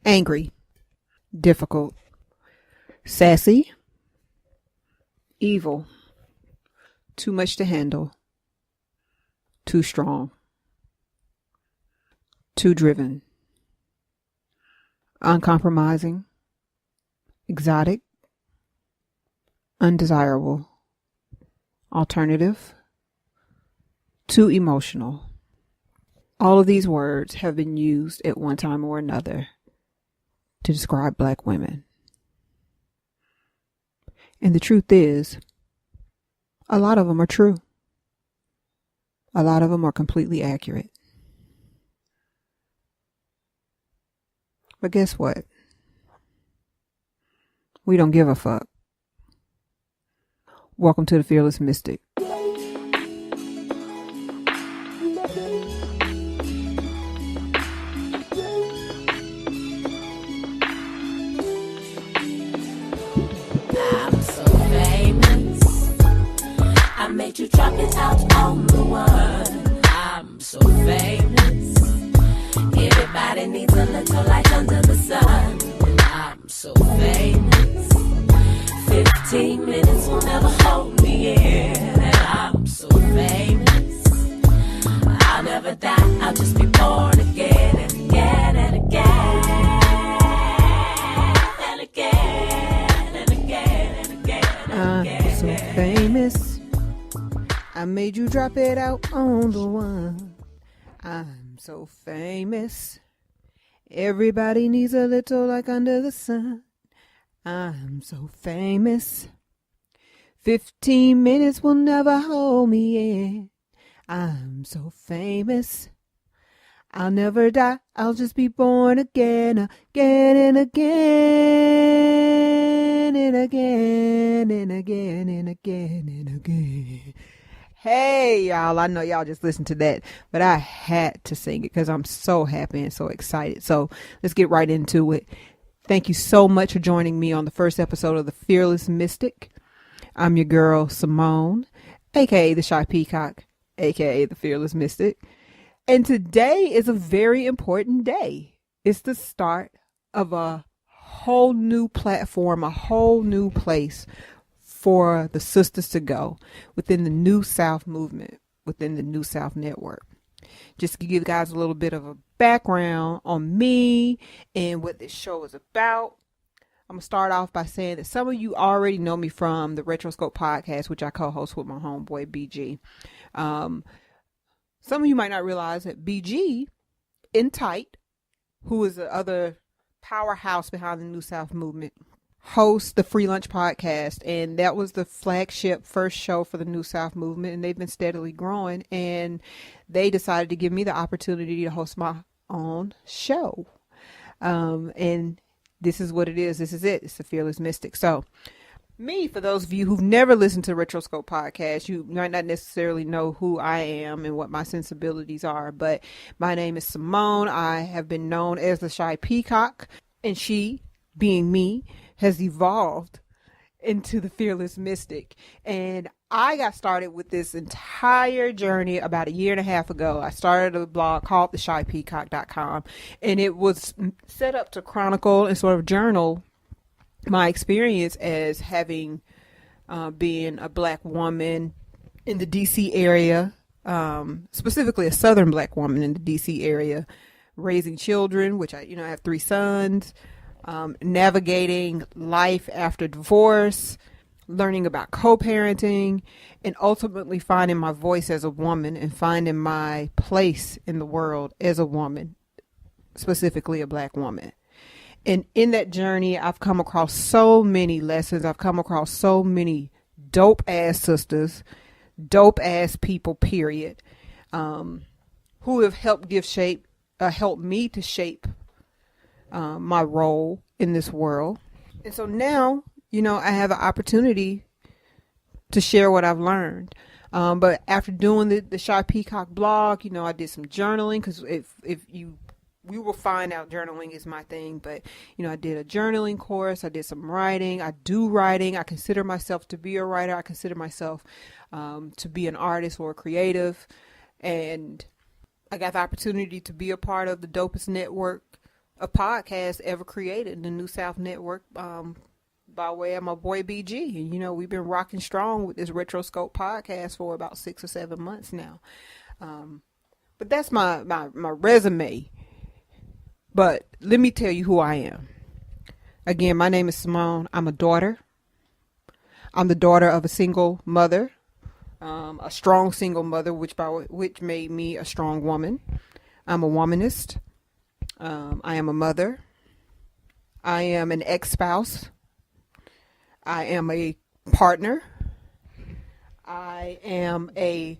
angry, difficult, sassy, evil, too much to handle, too strong, too driven, uncompromising, exotic, undesirable, alternative, too emotional. All of these words have been used at one time or another to describe Black women. And the truth is, a lot of them are true. A lot of them are completely accurate. But guess what? We don't give a fuck. Welcome to the Fearless Mystic. Made you drop it out on the one. I'm so famous. Everybody needs a little light under the sun. I'm so famous. 15 minutes will never hold me in. And I'm so famous. I'll never die. I'll just be born again and again and again and again and again and again and again. I'm so famous. I made you drop it out on the one. I'm so famous. Everybody needs a little like under the sun. I'm so famous. 15 minutes will never hold me in. I'm so famous. I'll never die. I'll just be born again, again and again and again and again and again and again. Hey, y'all, I know y'all just listened to that, but I had to sing it because I'm so happy and so excited. So let's get right into it. Thank you so much for joining me on the first episode of The Fearless Mystic. I'm your girl, Simone, aka the Shy Peacock, aka the Fearless Mystic. And today is a very important day. It's the start of a whole new platform, a whole new place for the sisters to go within the New South movement, within the New South network. Just to give you guys a little bit of a background on me and what this show is about, I'm going to start off by saying that some of you already know me from the Retroscope podcast, which I co-host with my homeboy BG. Some of you might not realize that BG in Tight, who is the other powerhouse behind the New South movement, hosts the Free Lunch podcast, and that was the flagship first show for the New South movement, and they've been steadily growing, and they decided to give me the opportunity to host my own show. And this is what it is. This is it. It's the Fearless Mystic. So me, for those of you who've never listened to Retroscope podcast, you might not necessarily know who I am and what my sensibilities are, but my name is Simone. I have been known as the Shy Peacock, and she, being me, has evolved into the Fearless Mystic. And I got started with this entire journey about a year and a half ago. I started a blog called theshypeacock.com, and it was set up to chronicle and sort of journal my experience as having being a Black woman in the DC area, specifically a Southern Black woman in the DC area, raising children, which I have 3 sons, navigating life after divorce, learning about co-parenting, and ultimately finding my voice as a woman and finding my place in the world as a woman, specifically a Black woman. And in that journey, I've come across so many lessons. I've come across so many dope ass sisters, dope ass people, period, who have helped help me to shape my role in this world. And so now, I have an opportunity to share what I've learned. But after doing the Shy Peacock blog, I did some journaling, because we will find out journaling is my thing. But, I did a journaling course. I did some writing. I do writing. I consider myself to be a writer. I consider myself to be an artist or a creative. And I got the opportunity to be a part of the dopest network a podcast ever created in the New South Network, by way of my boy BG. And, we've been rocking strong with this Retroscope podcast for about 6 or 7 months now. But that's my resume. But let me tell you who I am. Again, my name is Simone. I'm a daughter. I'm the daughter of a single mother, a strong single mother, which made me a strong woman. I'm a womanist. I am a mother. I am an ex-spouse. I am a partner. I am a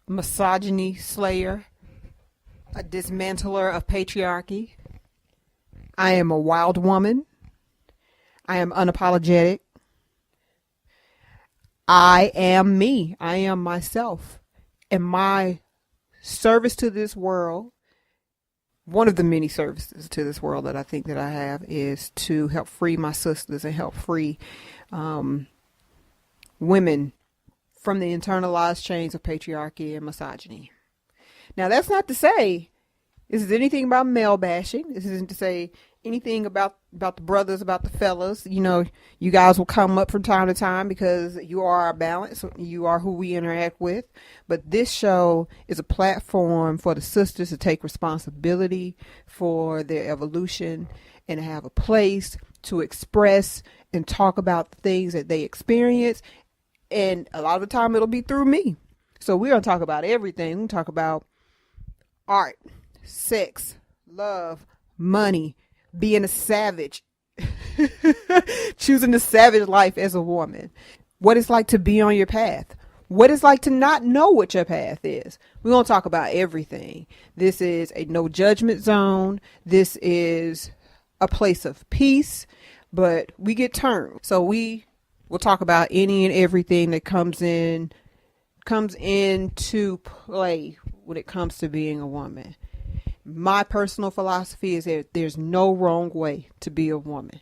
misogyny slayer, a dismantler of patriarchy. I am a wild woman. I am unapologetic. I am me. I am myself. And my service to this world, one of the many services to this world that I think that I have, is to help free my sisters and help free women from the internalized chains of patriarchy and misogyny. Now, that's not to say this is anything about male bashing. This isn't to say anything about the brothers, about the fellas. You guys will come up from time to time because you are our balance. You are who we interact with. But this show is a platform for the sisters to take responsibility for their evolution and have a place to express and talk about the things that they experience. And a lot of the time it'll be through me. So we're going to talk about everything. We're going to talk about art, sex, love, money, being a savage, choosing the savage life as a woman, what it's like to be on your path, what it's like to not know what your path is. We're going to talk about everything. This is a no judgment zone. This is a place of peace, but we get turned. So we will talk about any and everything that comes into play when it comes to being a woman. My personal philosophy is that there's no wrong way to be a woman.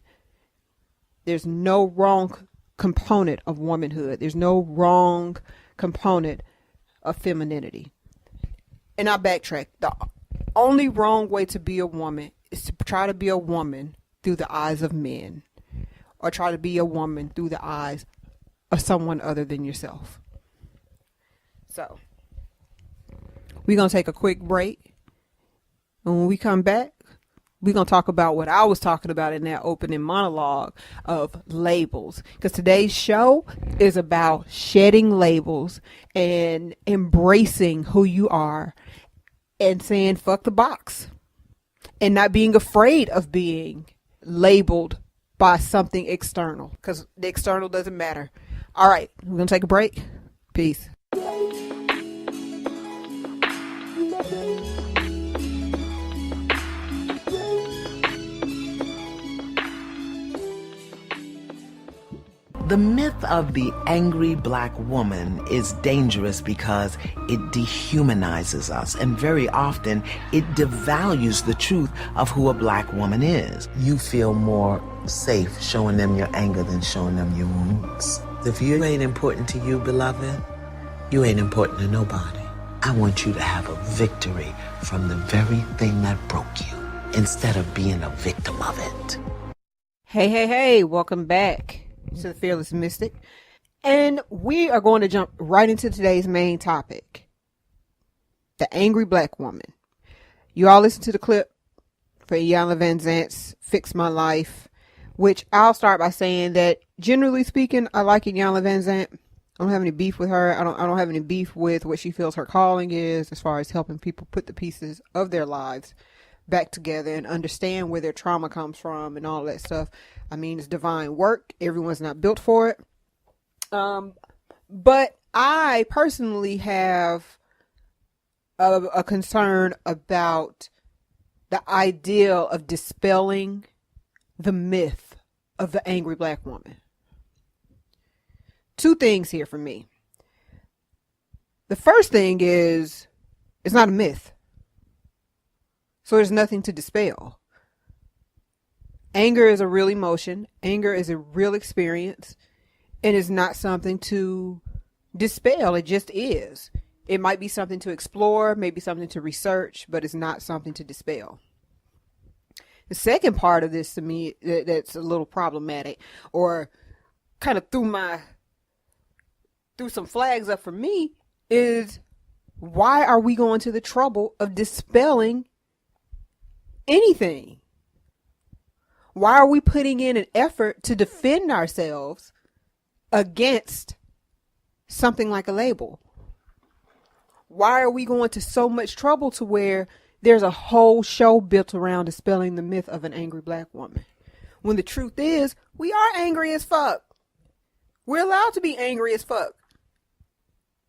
There's no wrong component of womanhood. There's no wrong component of femininity. And I backtrack. The only wrong way to be a woman is to try to be a woman through the eyes of men, or try to be a woman through the eyes of someone other than yourself. So, we're going to take a quick break. And when we come back, we're going to talk about what I was talking about in that opening monologue of labels. Because today's show is about shedding labels and embracing who you are and saying, fuck the box. And not being afraid of being labeled by something external. Because the external doesn't matter. All right, we're going to take a break. Peace. The myth of the angry black woman is dangerous because it dehumanizes us, and very often it devalues the truth of who a black woman is. You feel more safe showing them your anger than showing them your wounds. If you ain't important to you, beloved, you ain't important to nobody. I want you to have a victory from the very thing that broke you, instead of being a victim of it. Hey, welcome back to the Fearless Mystic. And we are going to jump right into today's main topic, the angry black woman. You all listen to the clip for Iyanla Vanzant's Fix My Life, which I'll start by saying that generally speaking, I like Iyanla Vanzant. I don't have any beef with her. I don't have any beef with what she feels her calling is, as far as helping people put the pieces of their lives back together and understand where their trauma comes from and all that stuff. I mean, it's divine work. Everyone's not built for it. But I personally have a concern about the ideal of dispelling the myth of the angry black woman. Two things here for me. The first thing is, it's not a myth. So there's nothing to dispel. Anger is a real emotion. Anger is a real experience. And it's not something to dispel. It just is. It might be something to explore, maybe something to research, but it's not something to dispel. The second part of this to me that's a little problematic, or kind of threw some flags up for me, is why are we going to the trouble of dispelling anything? Why are we putting in an effort to defend ourselves against something like a label? Why are we going to so much trouble to where there's a whole show built around dispelling the myth of an angry black woman? When the truth is, we are angry as fuck. We're allowed to be angry as fuck.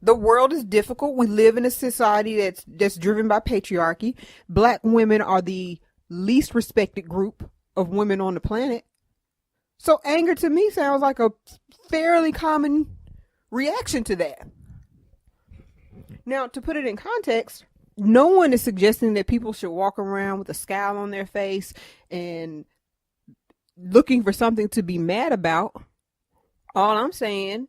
The world is difficult. We live in a society that's driven by patriarchy. Black women are the least respected group of women on the planet. So anger to me sounds like a fairly common reaction to that. Now, to put it in context, no one is suggesting that people should walk around with a scowl on their face and looking for something to be mad about. All I'm saying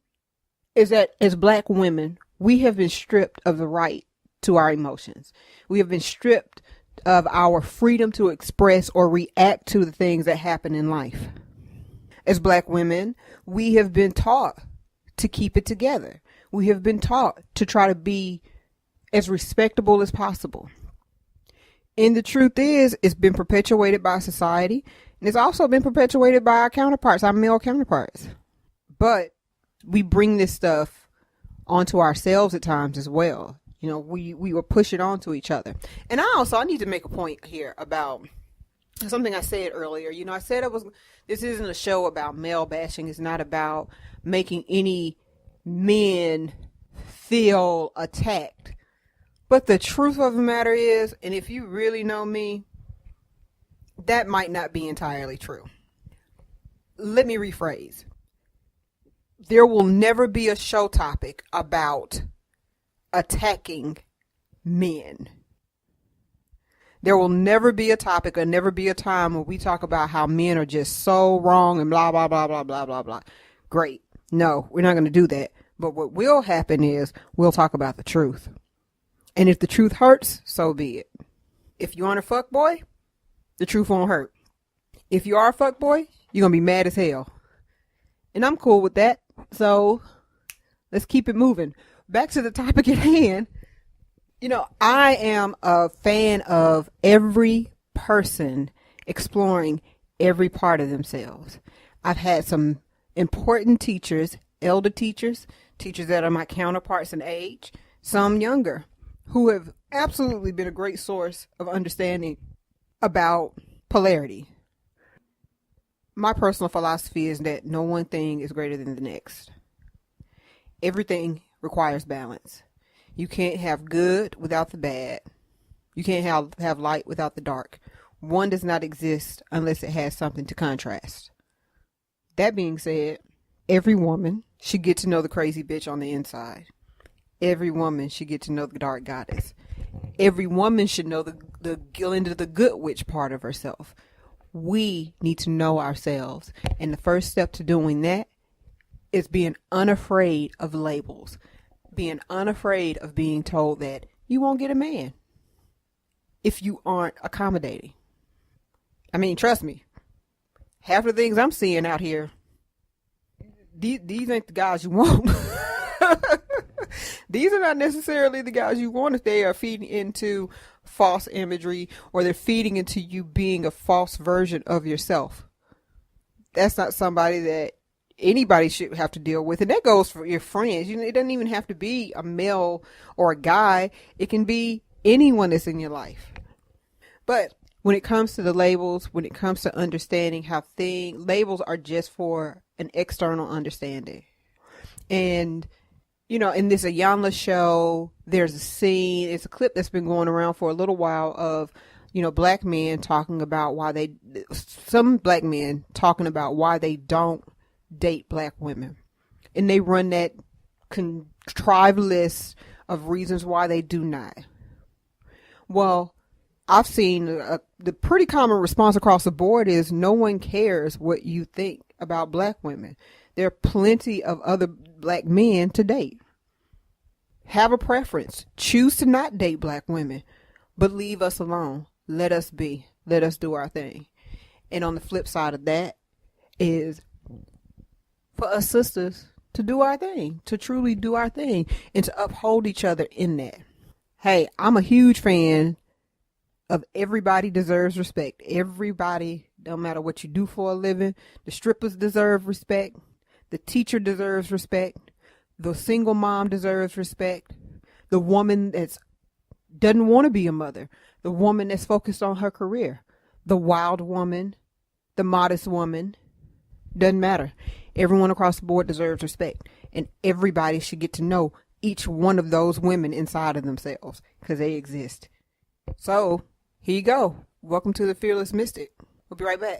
is that as black women, we have been stripped of the right to our emotions. We have been stripped of our freedom to express or react to the things that happen in life. As black women, we have been taught to keep it together. We have been taught to try to be as respectable as possible. And the truth is, it's been perpetuated by society, and it's also been perpetuated by our counterparts, our male counterparts. But we bring this stuff onto ourselves at times as well. You know, we will push it onto each other. And I need to make a point here about something I said earlier. You know, I said this isn't a show about male bashing. It's not about making any men feel attacked. But the truth of the matter is, and if you really know me, that might not be entirely true. Let me rephrase. There will never be a show topic about attacking men. There will never be a topic or never be a time when we talk about how men are just so wrong and blah, blah, blah, blah, blah, blah, blah. Great. No, we're not going to do that. But what will happen is we'll talk about the truth. And if the truth hurts, so be it. If you aren't a fuckboy, the truth won't hurt. If you are a fuckboy, you're going to be mad as hell. And I'm cool with that. So let's keep it moving. Back to the topic at hand. You know, I am a fan of every person exploring every part of themselves. I've had some important teachers, elder teachers, teachers that are my counterparts in age, some younger, who have absolutely been a great source of understanding about polarity. My personal philosophy is that no one thing is greater than the next. Everything requires balance. You can't have good without the bad. You can't have light without the dark. One does not exist unless it has something to contrast. That being said, every woman should get to know the crazy bitch on the inside. Every woman should get to know the dark goddess. Every woman should know the into the good witch part of herself. We need to know ourselves. And the first step to doing that is being unafraid of labels. Being unafraid of being told that you won't get a man if you aren't accommodating. I mean, trust me, half of the things I'm seeing out here, these ain't the guys you want. These are not necessarily the guys you want if they are feeding into false imagery or they're feeding into you being a false version of yourself. That's not somebody that anybody should have to deal with. And that goes for your friends. You know, it doesn't even have to be a male or a guy. It can be anyone that's in your life. But when it comes to the labels, when it comes to understanding how labels are just for an external understanding. And you know, in this Ayanla show, there's a scene, it's a clip that's been going around for a little while of, you know, black men talking about some black men talking about why they don't date black women. And they run that contrived list of reasons why they do not. Well, I've seen the pretty common response across the board is no one cares what you think about black women. There are plenty of other black men to date. Have a preference. Choose to not date black women, but leave us alone. Let us be. Let us do our thing. And on the flip side of that is for us sisters to do our thing, to truly do our thing, and to uphold each other in that. Hey, I'm a huge fan of everybody deserves respect. Everybody, don't matter what you do for a living. The strippers deserve respect. The teacher deserves respect. The single mom deserves respect. The woman that doesn't want to be a mother. The woman that's focused on her career. The wild woman. The modest woman. Doesn't matter. Everyone across the board deserves respect. And everybody should get to know each one of those women inside of themselves, because they exist. So, here you go. Welcome to the Fearless Mystic. We'll be right back.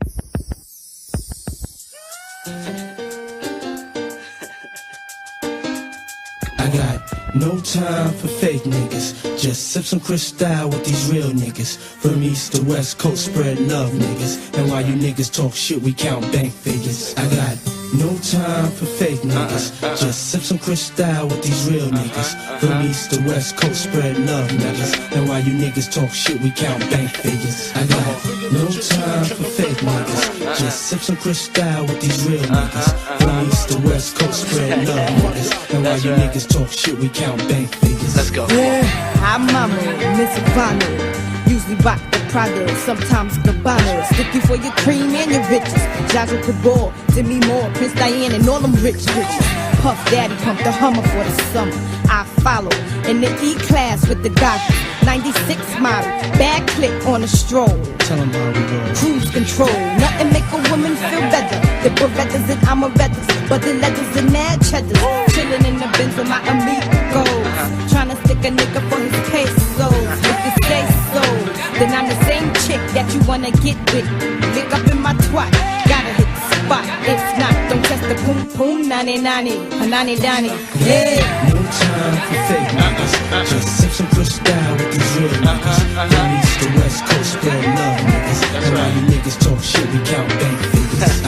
I got no time for fake niggas. Just sip some Cristal with these real niggas. From east to west coast, spread love niggas. And while you niggas talk shit, we count bank figures. I got no time for fake niggas. Just sip some Cristal with these real niggas. From east to west coast, spread love niggas. And while you niggas talk shit, we count bank figures. I got no time for fake niggas. Just sip some Cristal with these real niggas. From east to west coast, spread love niggas. And while you niggas talk shit, we count bank figures. Let's go. Yeah, hi mama, Miss Ivana. Usually rock the Prada, sometimes Gabbana. Sticky for your cream and your riches. Jaja Cabal, Demi Moore, Prince Diane, and all them rich bitches. Puff Daddy pump the Hummer for the summer. I follow in the E-class with the goggles. 96 model, bad clip on a stroll. Tell 'em how we roll. Cruise control, nothing make a woman feel better. The Berettas and Amarettas, but the letters and mad cheddars. Chillin' in the Benz with my amigos. Tryna stick a nigga for his pesos. If you say so, then I'm the same chick that you wanna get with. Lick up in my twat, gotta hit the spot. If not, don't test the boom boom, nani nani, nani nani. Yeah. No time for fake niggas. Just sip some Cristal with these real niggas. From east to west coast, spread love niggas. And while you niggas talk shit, we count bank figures.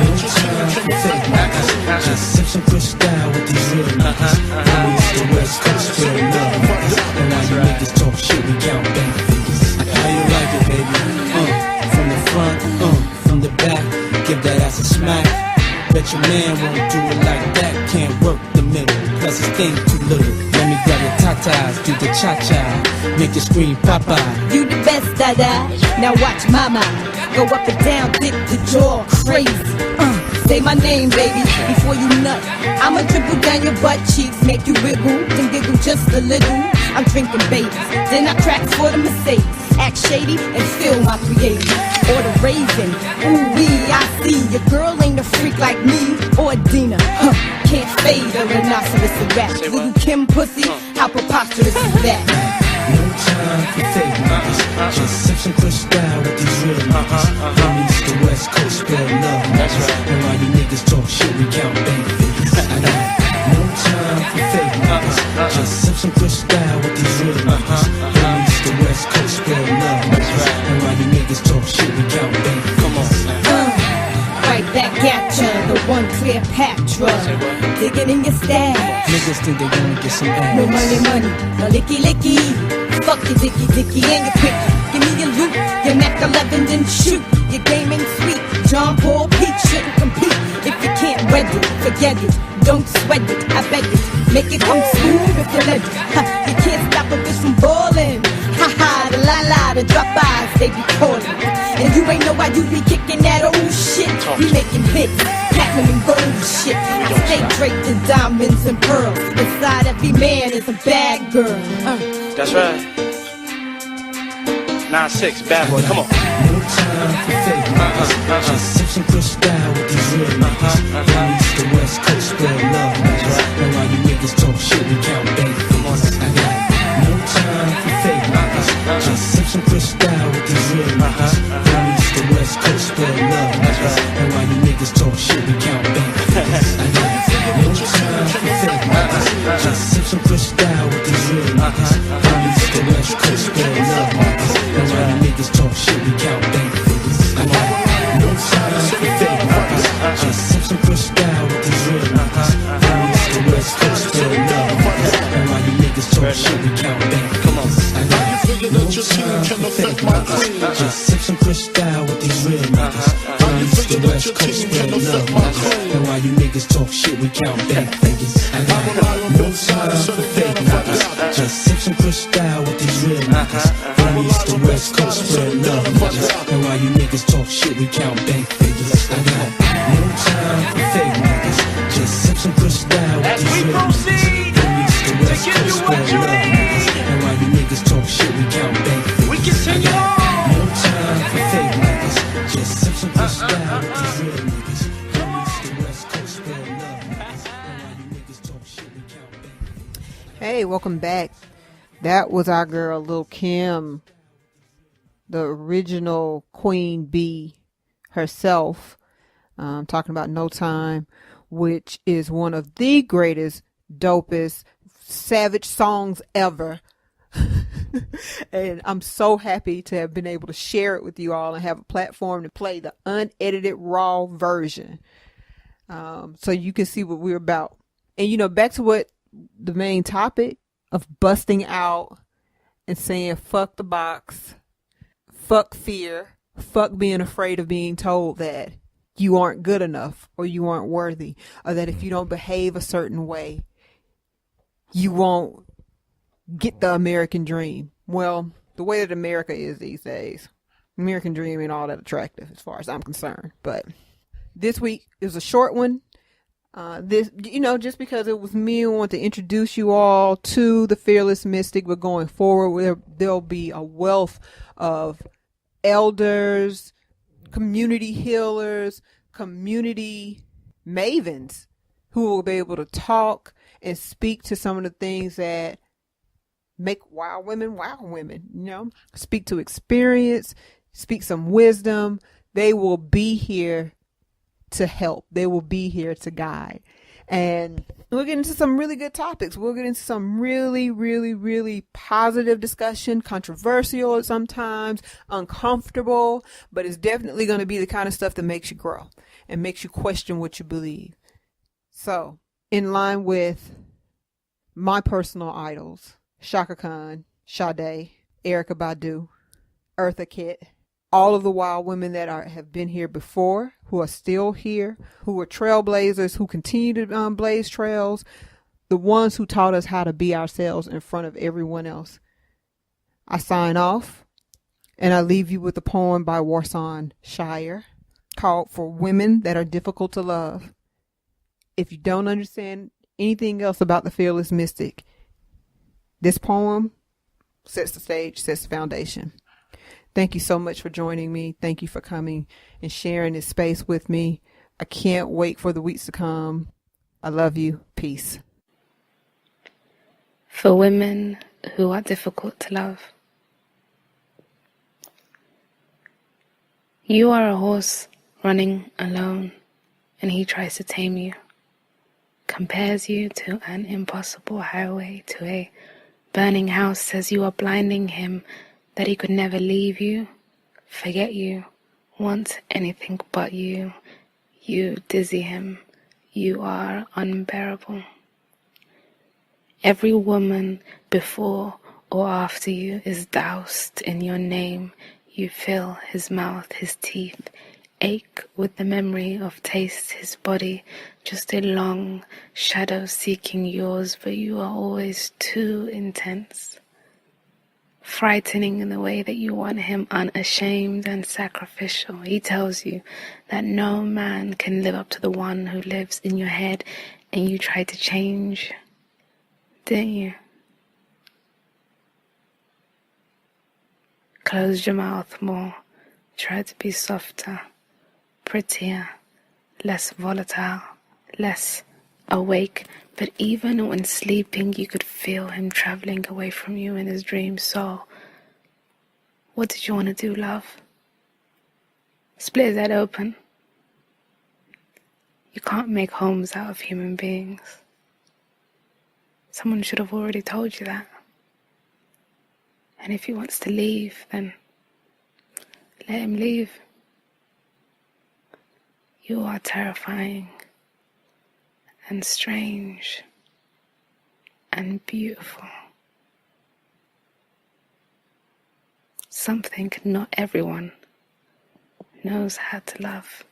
No time for fake niggas. Just sip some Cristal with these real niggas. From east to west coast, spread love niggas. And while you niggas talk shit, we count bank figures. How you like it, baby? From the front, from the back, give that ass a smack. Bet your man won't do it like that. Can't work the middle, plus his thing too little. Let me grab your tatas, do the cha-cha, make you scream papa. You the best, dada. Now watch mama go up and down, dip the jaw, crazy. Say my name, baby, before you nut. I'ma dribble down your butt cheeks, make you wiggle, then giggle just a little. I'm drinking babies, then I crack for the Mercedes. Act shady and feel my creative. Or the raisin, ooh wee, I see. Your girl ain't a freak like me or Dina. Can't fade a rhinoceros a rap. Little Kim pussy, how preposterous is that? No time for fake niggas. Just sip some Cristal with these real niggas. From east to west coast, spread love niggas. And while you niggas talk shit, we count bank figures. I got no time for fake niggas. Just sip some Cristal with these real niggas. From east to west coast, spread love niggas. And while you niggas talk shit, we count bank figures. Right back at ya, the one Cleopatra. Digging in your stash. Niggas think they gonna get some ass. No money, no licky licky. Fuck your dicky dicky and your picky. Give me your loot, your Mac 11, then shoot. Your game ain't sweet. John Paul Pete shouldn't compete. If you can't wed it, forget it. Don't sweat it, I bet it. Make it come smooth if you let it. You can't stop a bitch from ballin'. Ha ha, the la la, the drop eyes, they be callin'. And you ain't know why you be kicking that old shit. We making hits, platinum and gold shit. I stay draped in diamonds and pearls. Inside every man is a bad girl. That's right. 9-6, bad boy, come on. No time for fake niggas. Just sip some Cristal with these real niggas. From east to west coast, spread love niggas. And while you niggas talk shit, we count bank figures. I got no time for fake niggas. Just sip some Cristal with these real niggas. From east to west coast, spread love niggas. And while you niggas talk shit, we count bank figures. I got no time for fake niggas. Just sip some Cristal with these real niggas. From east to west coast, spread love niggas. And while you niggas talk shit, we count bank figures. I got no time for fake niggas. Just sip some Cristal with these real niggas. From east to west coast, spread love niggas. And while you niggas talk shit, we count bank figures. I got no time for fake niggas. Just sip some Cristal with these real niggas. niggas. From east to west coast, spread love, niggas. And while you niggas talk shit, we count bank figures. I got no time for fake niggas. Just sip some crystal with these real niggas. From east to west coast, spread love, niggas. And while you niggas talk shit, we count bank figures. I got no time for fake niggas. Just sip some crystal with these real niggas. From east to west coast, spread love, niggas. And while you niggas talk shit, we count bank figures. I got no time for fake niggas. Just sip some crystal with these real niggas. From east to west coast, spread love, niggas. And while you niggas talk shit, we count bank figures. Hey, welcome back. That was our girl Lil' Kim, the original Queen Bee herself, talking about No Time, which is one of the greatest, dopest, savage songs ever. And I'm so happy to have been able to share it with you all and have a platform to play the unedited raw version, so you can see what we're about. And back to what the main topic of busting out and saying fuck the box, fuck fear, fuck being afraid of being told that you aren't good enough or you aren't worthy, or that if you don't behave a certain way, you won't get the American dream. Well, the way that America is these days, American dream ain't all that attractive as far as I'm concerned. But this week is a short one. Just because it was me, I want to introduce you all to the Fearless Mystic, but going forward, there'll be a wealth of elders, community healers, community mavens who will be able to talk and speak to some of the things that make wild women, speak to experience, speak some wisdom. They will be here to help. They will be here to guide. And we'll get into some really good topics. We'll get into some really, really, really positive discussion, controversial at sometimes, uncomfortable, but it's definitely going to be the kind of stuff that makes you grow and makes you question what you believe. So, in line with my personal idols, Shaka Khan, Sade, Erykah Badu, Eartha Kitt, all of the wild women that have been here before, who are still here, who are trailblazers, who continue to blaze trails, the ones who taught us how to be ourselves in front of everyone else. I sign off, and I leave you with a poem by Warsan Shire called For Women That Are Difficult to Love. If you don't understand anything else about the Fearless Mystic, this poem sets the stage, sets the foundation. Thank you so much for joining me. Thank you for coming and sharing this space with me. I can't wait for the weeks to come. I love you. Peace. For women who are difficult to love. You are a horse running alone, and he tries to tame you. Compares you to an impossible highway, to a burning house, says you are blinding him, that he could never leave you, forget you, want anything but you. You dizzy him, you are unbearable. Every woman before or after you is doused in your name. You fill his mouth, his teeth ache with the memory of taste, his body just a long shadow seeking yours, but you are always too intense. Frightening in the way that you want him, unashamed and sacrificial. He tells you that no man can live up to the one who lives in your head, and you try to change, didn't you? Closed your mouth more, tried to be softer, prettier, less volatile, less awake, but even when sleeping you could feel him traveling away from you in his dreams. So what did you want to do, love? Split his head open. You can't make homes out of human beings. Someone should have already told you that. And if he wants to leave, then let him leave. You are terrifying and strange and beautiful. Something not everyone knows how to love.